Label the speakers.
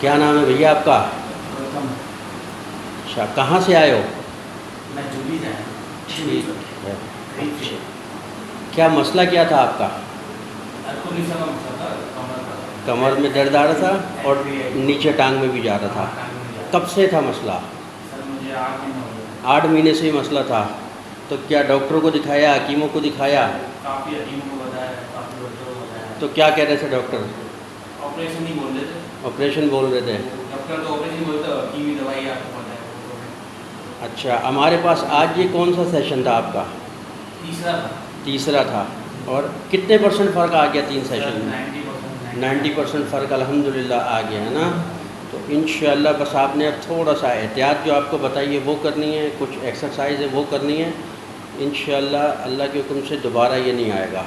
Speaker 1: क्या नाम है भैया आपका? अच्छा, कहाँ से आए हो?
Speaker 2: मैं जूली से आया।
Speaker 1: ठीक है। अच्छा, क्या मसला क्या था आपका? कमर में दर्द आ रहा था और नीचे टांग में भी जा रहा था। कब से था मसला?
Speaker 2: सर मुझे 8 महीने हो गए।
Speaker 1: 8 महीने से ही मसला था। तो क्या डॉक्टरों को दिखाया, हकीमों को दिखाया?
Speaker 2: काफ़ी हकीमों को बताया, काफ़ी डॉक्टरों को बताया।
Speaker 1: तो क्या कह रहे थे डॉक्टर?
Speaker 2: ऑपरेशन ही बोल रहे थे।
Speaker 1: ऑपरेशन बोल रहे थे।
Speaker 2: डॉक्टर तो ऑपरेशन बोलते, हकीमी दवाई आपको पता है।
Speaker 1: अच्छा, हमारे पास आज ये कौन सा सेशन था आपका?
Speaker 2: तीसरा था।
Speaker 1: तीसरा था। और कितने % फ़र्क आ गया 3 सेशन में?
Speaker 2: 90%।
Speaker 1: 90% फ़र्क अल्हम्दुलिल्लाह आ गया है ना। तो इंशाअल्लाह बस आपने अब थोड़ा सा एहतियात जो आपको बताइए वो करनी है, कुछ एक्सरसाइज है वो करनी है। इंशाअल्लाह अल्लाह के हुक्म से दोबारा ये नहीं आएगा।